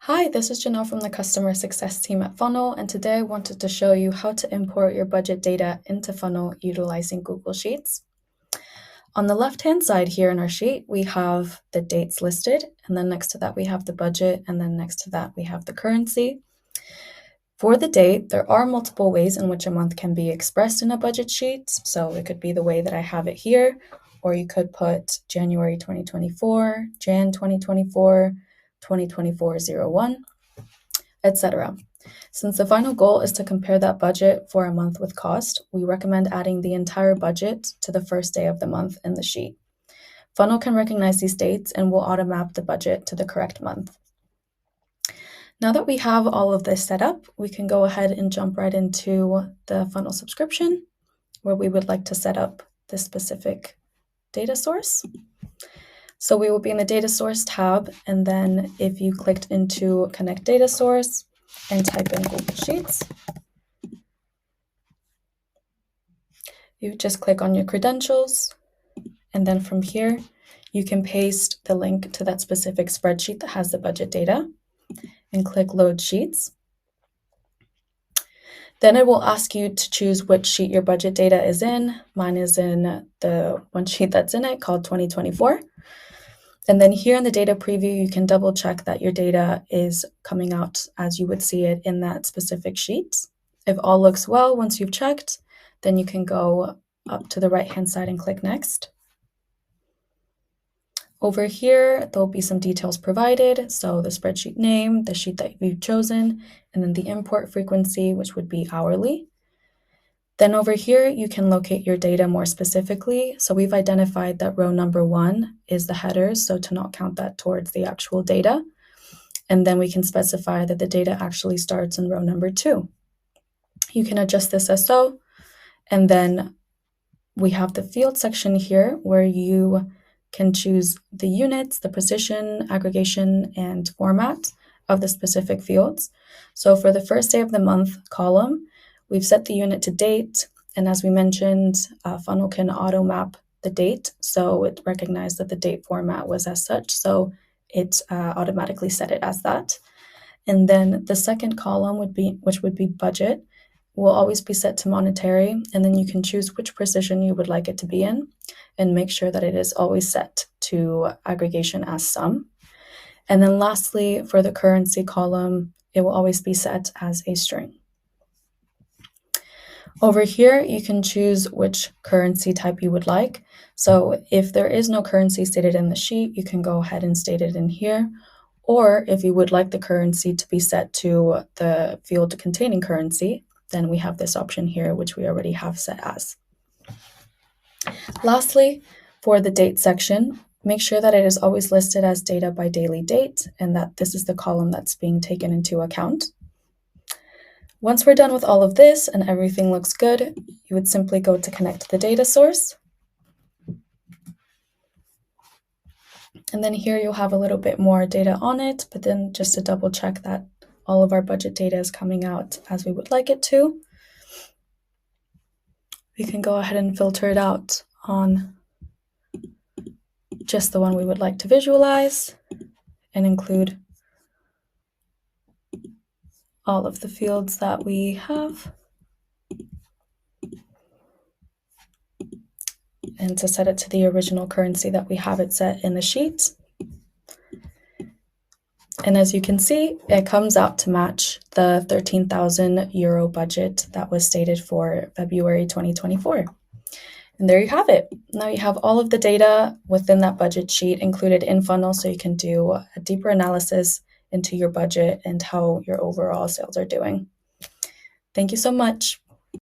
Hi, this is Janelle from the customer success team at Funnel, and today I wanted to show you how to import your budget data into Funnel utilizing Google Sheets. On the left-hand side here in our sheet, we have the dates listed, and then next to that we have the budget, and then next to that we have the currency. For the date, there are multiple ways in which a month can be expressed in a budget sheet. So it could be the way that I have it here, or you could put January 2024, Jan 2024, 2024-01, etc. Since the final goal is to compare that budget for a month with cost, we recommend adding the entire budget to the first day of the month in the sheet. Funnel can recognize these dates and will auto-map the budget to the correct month. Now that we have all of this set up, we can go ahead and jump right into the Funnel subscription, where we would like to set up this specific data source. So we will be in the data source tab, and then if you clicked into connect data source and type in Google Sheets, you just click on your credentials, and then from here, you can paste the link to that specific spreadsheet that has the budget data and click load sheets. Then it will ask you to choose which sheet your budget data is in. Mine is in the one sheet that's in it called 2024. And then here in the data preview, you can double check that your data is coming out as you would see it in that specific sheet. If all looks well, once you've checked, then you can go up to the right-hand side and click next. Over here, there'll be some details provided. So the spreadsheet name, the sheet that you've chosen, and then the import frequency, which would be hourly. Then over here, you can locate your data more specifically. So we've identified that row number 1 is the headers, so to not count that towards the actual data. And then we can specify that the data actually starts in row number 2. You can adjust this as so, and then we have the field section here where you can choose the units, the precision, aggregation, and format of the specific fields. So for the first day of the month column, we've set the unit to date, and as we mentioned, Funnel can auto-map the date, so it recognized that the date format was as such, so it automatically set it as that. And then the second column which would be budget, will always be set to monetary, and then you can choose which precision you would like it to be in, and make sure that it is always set to aggregation as sum. And then lastly, for the currency column, it will always be set as a string. Over here, you can choose which currency type you would like. So if there is no currency stated in the sheet, you can go ahead and state it in here. Or if you would like the currency to be set to the field containing currency, then we have this option here, which we already have set as. Lastly, for the date section, make sure that it is always listed as data by daily date and that this is the column that's being taken into account. Once we're done with all of this and everything looks good, you would simply go to connect the data source. And then here you'll have a little bit more data on it, but then just to double check that all of our budget data is coming out as we would like it to, we can go ahead and filter it out on just the one we would like to visualize and include all of the fields that we have. And to set it to the original currency that we have it set in the sheet. And as you can see, it comes out to match the 13,000 euro budget that was stated for February 2024. And there you have it. Now you have all of the data within that budget sheet included in Funnel, so you can do a deeper analysis into your budget and how your overall sales are doing. Thank you so much.